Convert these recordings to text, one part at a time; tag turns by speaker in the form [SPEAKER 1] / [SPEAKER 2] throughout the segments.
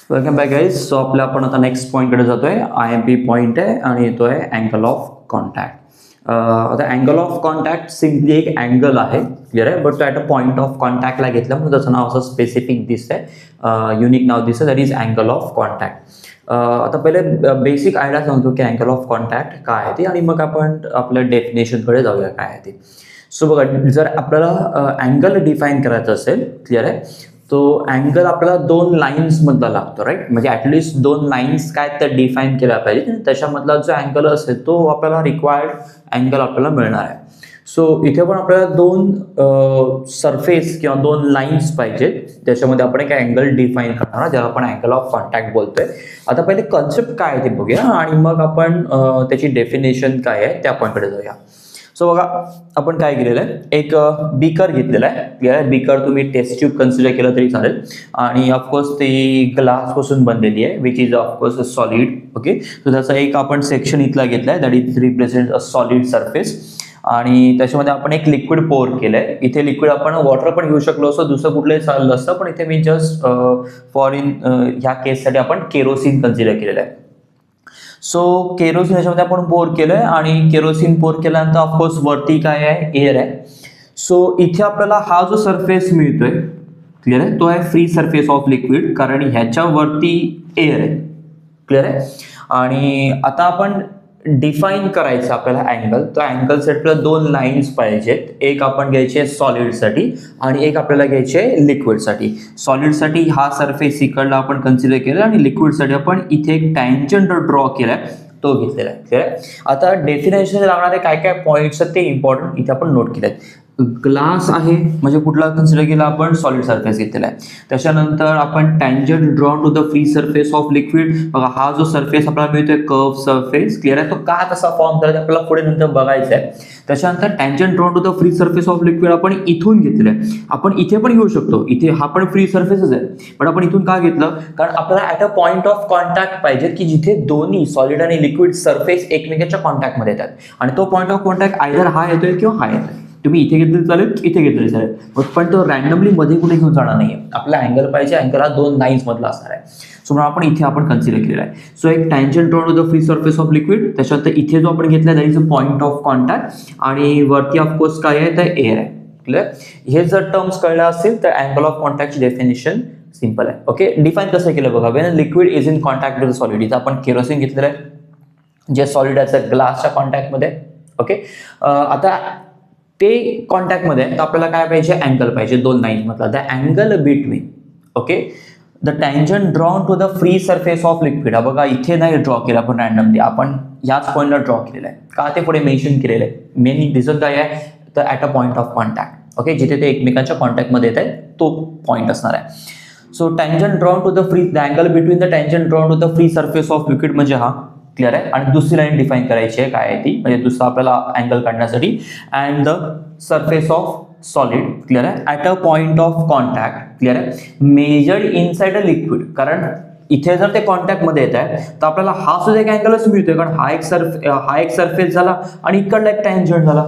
[SPEAKER 1] Welcome back guys. So आपण आता next पॉईंटकडे जातोय. IMP पॉईंट आहे आणि येतो आहे अँगल ऑफ कॉन्टॅक्ट. आता अँगल ऑफ कॉन्टॅक्ट सिम्पली एक अँगल आहे, क्लिअर आहे, बट तो ॲट अ पॉईंट ऑफ कॉन्टॅक्टला घेतला म्हणून त्याचं नाव असं स्पेसिफिक दिसतंय, युनिक नाव दिसतं, that is angle of contact. आता पहिले बेसिक आयडिया सांगतो की अँगल ऑफ कॉन्टॅक्ट काय आहे ते, आणि मग आपण आपल्या डेफिनेशनकडे जाऊया काय आहे ते. सो बघा, जर आपल्याला अँगल डिफाईन करायचं असेल, क्लिअर आहे, तो अँगल आपल्याला दोन लाईन्समधला लागतो, राईट. म्हणजे ॲटलिस्ट दोन लाईन्स काय त्या डिफाईन केल्या पाहिजे, त्याच्यामधला जो अँगल असेल तो आपल्याला रिक्वायर्ड अँगल आपल्याला मिळणार आहे. सो इथे पण आपल्याला दोन सरफेस किंवा दोन लाईन्स पाहिजेत, त्याच्यामध्ये आपण एक अँगल डिफाईन करणार, ज्याला आपण अँगल ऑफ कॉन्टॅक्ट बोलतोय. आता पहिले कन्सेप्ट काय आहे ते बघूया, आणि मग आपण त्याची डेफिनेशन काय आहे त्या पॉईंटकडे जाऊया. सो बघा, आपण काय केलेलं आहे, एक बीकर घेतलेला आहे, क्लिअर आहे. बीकर तुम्ही टेस्ट ट्यूब कन्सिडर केलं तरी चालेल, आणि ऑफकोर्स ती ग्लासपासून बनलेली आहे, which is of course a solid. Okay, so त्याचा एक आपण सेक्शन इथला घेतला आहे, that is represent a solid surface, आणि त्याच्यामध्ये आपण एक लिक्विड पोर केलं आहे. इथे लिक्विड आपण वॉटर पण घेऊ शकलो असं, दुसरं कुठलंही चाललं असतं, पण इथे मी जस्ट फॉर इन ह्या केससाठी आपण केरोसिन कन्सिडर केलेलं आहे. सो केरोसिन ह्याच्यामध्ये आपण पोर केलंय, आणि केरोसिन पोर केल्यानंतर ऑफकोर्स वरती काय आहे, एअर आहे. सो इथे आपल्याला हा जो सरफेस मिळतोय, क्लिअर आहे, तो आहे फ्री सरफेस ऑफ लिक्विड, कारण ह्याच्यावरती एअर आहे, क्लिअर आहे. आणि आता आपण डिफाईन करायचं आपल्याला अँगल, तर अँगलसाठी आपल्याला दोन लाईन्स पाहिजेत. एक आपण घ्यायची आहे सॉलिडसाठी, आणि एक आपल्याला घ्यायची आहे लिक्विडसाठी. सॉलिडसाठी हा सरफेस इकडला आपण कन्सिडर केला, आणि लिक्विडसाठी आपण इथे एक टँजंट ड्रॉ केलाय, तो घेतलेला आहे, क्लिअर आहे. आता डेफिनेशन लागणारे काय काय पॉईंट्स आहेत ते इम्पॉर्टंट इथे आपण नोट केले आहेत. ग्लास आहे म्हणजे कुठला कन्सिडर केला आपण, सॉलिड सरफेस घेतलेला आहे. त्याच्यानंतर आपण tangent drawn to the free surface of liquid. बघा, हा जो सरफेस आपल्याला मिळतोय कर्व सरफेस, क्लिअर आहे, तो का तसा फॉर्म करायचा आपल्याला पुढे नंतर बघायचं आहे. त्याच्यानंतर tangent drawn to the free surface of liquid आपण इथून घेतलेलं आहे. आपण इथे पण घेऊ शकतो, इथे हा पण फ्री सरफेसच आहे, पण आपण इथून का घेतलं, कारण आपल्याला at a point of contact पाहिजे की जिथे दोन्ही सॉलिड आणि लिक्विड सरफेस एकमेकांच्या कॉन्टॅक्टमध्ये येतात, आणि तो पॉईंट ऑफ कॉन्टॅक्ट आयदर हा येतोय किंवा हा येतोय. तुम्ही इथे घेतले चालेल, इथे घेतले चालेल, पण तो रॅन्डमली मध्ये कुठे घेऊन जाणार नाही. आपला अँगल पाहिजे, अँगल हा दोन लाईन्स मधला असणार आहे. सो म्हणून आपण इथे आपण कन्सिडर केलेला आहे. सो एक tangent drawn to the free surface of liquid, त्याच्यानंतर इथे जो आपण घेतला that is a point of contact, आणि वरती ऑफकोर्स काय आहे, तर एअर आहे, क्लिअर. हे जर टर्म्स कळल्या असतील तर अँगल ऑफ कॉन्टॅक्टची डेफिनेशन सिम्पल आहे. ओके, डिफाईन कसं केलं बघा, when liquid is in contact with solid. इथं आपण केरोसिन घेतलेलं आहे, जे सॉलिड आहे ग्लासच्या कॉन्टॅक्टमध्ये. ओके, आता ते कॉन्टॅक्टमध्ये तर आपल्याला काय पाहिजे, अँगल पाहिजे दोन लाईन मधला, the angle between, okay, the tangent drawn to the free surface of liquid. बघा, इथे नाही ड्रॉ केलं आपण रॅन्डमली, आपण याच पॉईंटला ड्रॉ केलेलं आहे. का ते पुढे मेन्शन केलेलं आहे, मेन रिझन काय आहे, तर at a point of contact. Okay, जिथे ते एकमेकांच्या कॉन्टॅक्टमध्ये येत आहे तो पॉईंट असणार आहे. So tangent drawn to the free, the angle between the tangent drawn to the free surface of liquid म्हणजे हा, क्लिअर आहे. आणि दुसरी लाईन डिफाईन करायची आहे, काय आहे ती, म्हणजे दुसरा आपल्याला अँगल काढण्यासाठी, and the surface of solid, clear आहे, at a point of contact, clear आहे, मेजर्ड इनसाइड अ लिक्विड. कारण इथे जर ते कॉन्टॅक्टमध्ये येत आहे तर आपल्याला हा सुद्धा एक अँगलच मिळतोय, कारण हा एक सरफेस झाला आणि इकडला एक टँजंट झाला.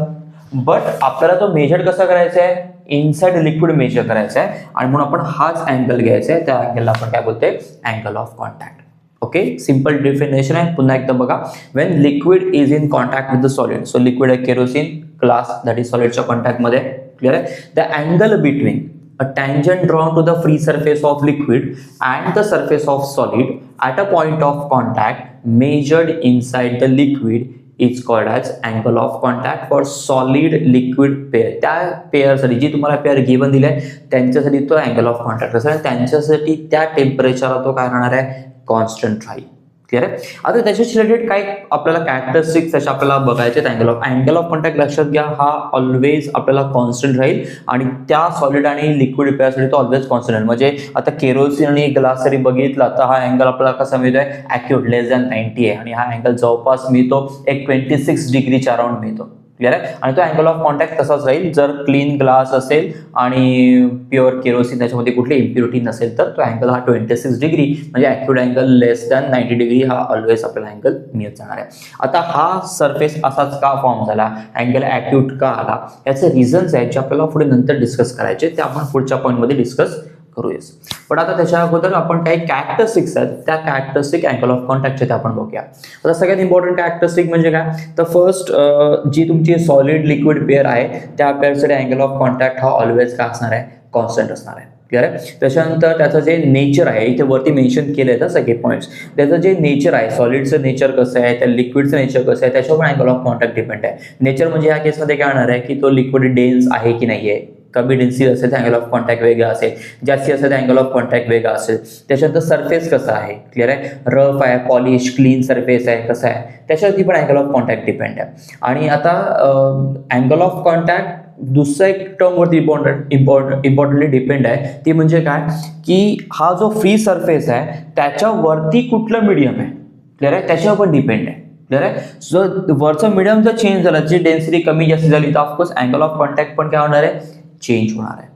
[SPEAKER 1] बट आपल्याला तो मेजर कसा करायचा आहे, इनसाइड लिक्विड मेजर करायचा आहे, आणि म्हणून आपण हाच अँगल घ्यायचा आहे. त्या अँगलला आपण काय बोलतोय, angle of contact. Okay, simple definition आहे, पुन्हा एकदा बघा. When liquid is in contact with the solid, so liquid आहे केरोसिन, ग्लास दॅट इज सॉलिडच्या कॉन्टॅक्टमध्ये, क्लिअर आहे. The angle between a tangent drawn to the free surface of liquid and the surface of solid at a point of contact measured inside the liquid is called as angle of contact for solid liquid pair. त्या पेअरसाठी जी तुम्हाला pair given दिली आहे त्यांच्यासाठी तो angle of contact असेल, त्यांच्यासाठी त्या टेम्परेचरला तो काय राहणार आहे, कॉन्स्टंट राहील, क्लिअर आहे. आता त्याच्याशी रिलेटेड काय आपल्याला कॅरेक्टरिस्टिक्स त्याच्या आपल्याला बघायचे. अँगल ऑफ कॉन्टॅक्ट लक्षात घ्या, हा ऑलवेज आपल्याला कॉन्स्टंट राहील, आणि त्या सॉलिड आणि लिक्विड पेअरसाठी तो ऑलवेज कॉन्स्टंट राहील. म्हणजे आता केरोसिन आणि ग्लास जरी बघितला तर हा अँगल आपल्याला कसा मिळतोय, ॲक्युरेट लेस दॅन 90 आहे, आणि हा अँगल जवळपास मिळतो एक 26 डिग्रीच्या अराउंड मिळतो, क्लिअर आहे. आणि तो अँगल ऑफ कॉन्टॅक्ट तसाच राहील जर क्लीन ग्लास असेल आणि प्युअर केरोसिन, त्याच्यामध्ये कुठली इम्प्युरिटी नसेल तर तो अँगल हा 26 डिग्री म्हणजे ॲक्युरेट अँगल लेस दॅन 90 डिग्री हा ऑलवेज आपल्याला अँगल मिळत जाणार आहे. आता हा सरफेस असाच का फॉर्म झाला, अँगल ॲक्यूट का आला, याचे रिझन्स आहेत जे आपल्याला पुढे नंतर डिस्कस करायचे, ते आपण पुढच्या पॉईंटमध्ये डिस्कस करूयास. पण आता त्याच्या अगोदर आपण काही कॅरेक्टरिस्टिक्स आहेत, त्या कॅरेक्टरिस्टिक अँगल ऑफ कॉन्टॅक्टचे ते आपण बघूया. आता सगळ्यात इम्पॉर्टंट कॅरेक्टरिस्टिक म्हणजे काय, तर फर्स्ट जी तुमची सॉलिड लिक्विड पेअर आहे त्या पेअरसाठी अँगल ऑफ कॉन्टॅक्ट हा ऑलवेज काय असणार आहे, कॉन्स्टंट असणार आहे. क्लिअर आहे. त्याच्यानंतर त्याचं जे नेचर आहे, इथे वरती मेन्शन केलं आहे सगळे पॉईंट्स, त्याचं जे नेचर आहे, सॉलिडचं नेचर कसं आहे, त्या लिक्विडचं नेचर कसं आहे, त्याच्यावर अँगल ऑफ कॉन्टॅक्ट डिपेंड आहे. नेचर म्हणजे या केसमध्ये काय होणार आहे की तो लिक्विड डेन्स आहे की नाही आहे. कमी डेन्सिटी असेल तर अँगल ऑफ कॉन्टॅक्ट वेगळा असेल, जास्ती असेल तर अँगल ऑफ कॉन्टॅक्ट वेगळा असेल. त्याच्यानंतर सरफेस कसं आहे, क्लिअर आहे, रफ आहे, पॉलिश, क्लीन सरफेस आहे, कसं आहे, त्याच्यावरती पण अँगल ऑफ कॉन्टॅक्ट डिपेंड आहे. आणि आता अँगल ऑफ कॉन्टॅक्ट दुसऱ्या एक टर्मवरती इम्पॉर्टंटली डिपेंड आहे. ती म्हणजे काय की हा जो फ्री सरफेस आहे त्याच्यावरती कुठलं मीडियम आहे, क्लिअर आहे, त्याच्यावर पण डिपेंड आहे. क्लिअर आहे. सो वरचं मीडियम जर चेंज झालं, जी डेन्सिटी कमी जास्त झाली तर ऑफकोर्स अँगल ऑफ कॉन्टॅक्ट पण काय होणार आहे, चेंज होणार आहे.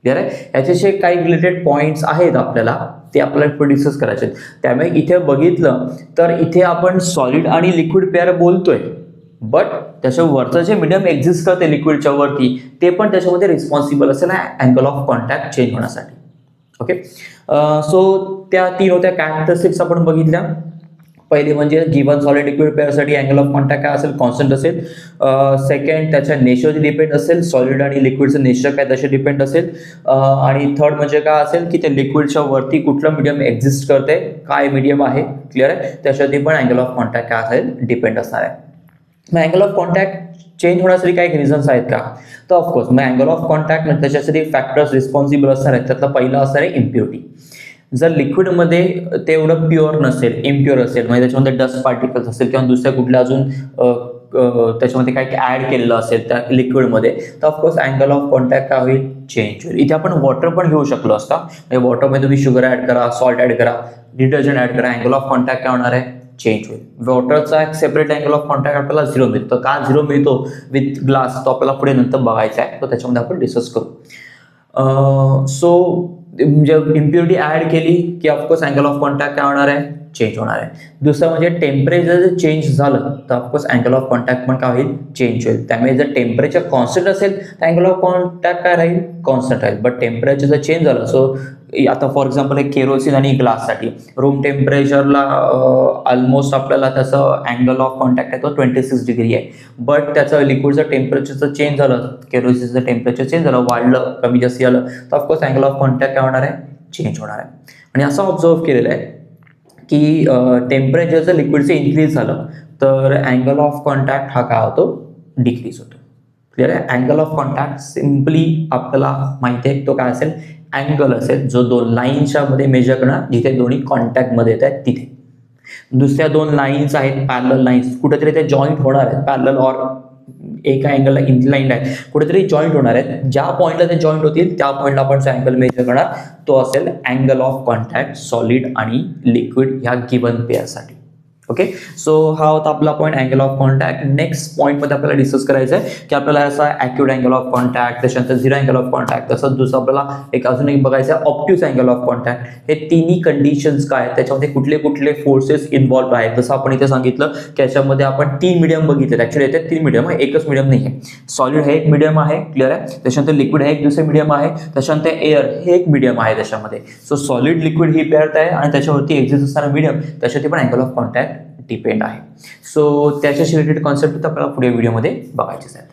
[SPEAKER 1] क्लिअर आहे. याच्याशी काही रिलेटेड पॉईंट्स आहेत आपल्याला, ते आपल्याला डिस्कस करायचे आहेत. त्यामुळे इथे बघितलं तर इथे आपण सॉलिड आणि लिक्विड पेअर बोलतोय, बट त्याच्या वरचं जे मीडियम एक्झिस्ट करते लिक्विडच्या वरती ते पण त्याच्यामध्ये रिस्पॉन्सिबल असेल अँगल ऑफ कॉन्टॅक्ट चेंज होण्यासाठी. ओके. सो त्या 3 होत्या कॅरेक्टरिस्टिक्स आपण बघितल्या. पहिली म्हणजे गिवन सॉलिड लिक्विड पेअरसाठी अँगल ऑफ कॉन्टॅक्ट काय असेल, कॉन्स्टंट असेल. सेकंड त्याच्या नेचरची डिपेंड असेल, सॉलिड आणि लिक्विडचं नेचर काय त्याचे डिपेंड असेल. आणि थर्ड म्हणजे काय असेल की ते लिक्विडच्या वरती कुठलं मीडियम एक्झिस्ट करते, काय मीडियम आहे, क्लिअर आहे, त्याच्यावरती पण अँगल ऑफ कॉन्टॅक्ट काय असेल, डिपेंड असणार आहे. मग अँगल ऑफ कॉन्टॅक्ट चेंज होण्यासाठी काही रिझन्स आहेत का, तर ऑफकोर्स मग अँगल ऑफ कॉन्टॅक्ट त्याच्यासाठी फॅक्टर्स रिस्पॉन्सिबल असणार आहेत. त्यातलं पहिलं असणार आहे इम्प्युरिटी. जर लिक्विडमध्ये ते एवढं प्युअर नसेल, इम्प्युअर असेल, म्हणजे त्याच्यामध्ये डस्ट पार्टिकल्स असेल किंवा दुसऱ्या कुठल्या अजून त्याच्यामध्ये काही ॲड केलेलं असेल त्या लिक्विडमध्ये, तर ऑफकोर्स अँगल ऑफ कॉन्टॅक्ट काय होईल, चेंज होईल. इथे आपण वॉटर पण घेऊ शकलो असता, म्हणजे वॉटरमध्ये तुम्ही शुगर ॲड करा, सॉल्ट ॲड करा, डिटर्जंट ॲड करा, अँगल ऑफ कॉन्टॅक्ट काय होणार आहे, चेंज होईल. वॉटरचा एक सेपरेट अँगल ऑफ कॉन्टॅक्ट आपल्याला 0 मिळतो. का 0 मिळतो विथ ग्लास, तो आपल्याला पुढे नंतर बघायचा आहे, तर त्याच्यामध्ये आपण डिस्कस करू. सो म्हणजे इम्प्युरिटी ॲड केली की ऑफकोर्स अँगल ऑफ कॉन्टॅक्ट काय होणार आहे, चेंज होणार आहे. दुसरं म्हणजे टेम्परेचर जर चेंज झालं तर ऑफकोर्स अँगल ऑफ कॉन्टॅक्ट पण काय होईल, चेंज होईल. त्यामुळे जर टेम्परेचर कॉन्स्टंट असेल तर अँगल ऑफ कॉन्टॅक्ट काय राहील, कॉन्स्टंट राहील. बट टेम्परेचर जर चेंज झालं, सो आता फॉर एक्झाम्पल एक केरोसिन आणि ग्लाससाठी रूम टेम्परेचरला ऑलमोस्ट आपल्याला त्याचं अँगल ऑफ कॉन्टॅक्ट आहे तो 26 डिग्री आहे. बट त्याचं लिक्विडचं टेम्परेचरचं चेंज झालं, केरोसिनचं टेम्परेचर चेंज झालं, वाढलं, कमी जास्त झालं, तर ऑफकोर्स अँगल ऑफ कॉन्टॅक्ट काय होणार आहे, चेंज होणार आहे. आणि असं ऑब्झर्व केलेलं आहे की टेम्परेचर जर लिक्विडचं इन्क्रीज झालं तर अँगल ऑफ कॉन्टॅक्ट हा काय होतो, डिक्रीज होतो. क्लिअर आहे. अँगल ऑफ कॉन्टॅक्ट सिम्पली आपल्याला माहिती आहे तो काय असेल, अँगल असेल जो 2 लाईन्सच्या मध्ये मेजर करणार, जिथे दोन्ही कॉन्टॅक्टमध्ये येत आहेत तिथे. दुसऱ्या 2 लाईन्स आहेत, पॅरलल लाईन्स, कुठेतरी ते जॉईंट होणार आहेत, पॅरलल ऑर एका अँगलला इन्क्लाइंड आहे, कुठेतरी जॉईंट होणार आहेत. ज्या पॉईंटला ते जॉईंट होतील त्या पॉईंटला आपण जो अँगल मेजर करणार तो असेल अँगल ऑफ कॉन्टॅक्ट सॉलिड आणि लिक्विड ह्या गिवन पेअरसाठी. ओके. सो हा होता आपला point angle of contact. Next पॉईंटमध्ये आपल्याला डिस्कस करायचं आहे की आपल्याला असा ॲक्यूट अँगल ऑफ कॉन्टॅक्ट, त्याच्यानंतर 0 अँगल ऑफ कॉन्टॅक्ट, तसंच दुसरं आपल्याला एक अजून एक बघायचं आहे ऑब्ट्यूज अँगल ऑफ कॉन्टॅक्ट. हे तिन्ही कंडिशन्स काय आहेत, त्याच्यामध्ये कुठले कुठले फोर्सेस इन्व्हॉल्व आहेत. जसं आपण इथे सांगितलं की याच्यामध्ये आपण 3 मीडियम बघितले, ॲक्च्युअली येते 3 मीडियम आहे, एकच मीडियम नाही आहे. सॉलिड हे एक मीडियम आहे, क्लिअर आहे. त्याच्यानंतर लिक्विड हे एक दुसरे मीडियम आहे, त्याच्यानंतर एअर हे एक मीडियम आहे त्याच्यामध्ये. सो सॉलिड लिक्विड ही पेअर आहे आणि त्याच्यावरती एक्झिस्ट असणारा मीडियम, त्याच्यावरती पण अँगल ऑफ कॉन्टॅक्ट डिपेंड आहे. सो त्याच्याशी रिलेटेड कॉन्सेप्ट आपल्याला पुढे व्हिडिओमध्ये बघायचेच आहे.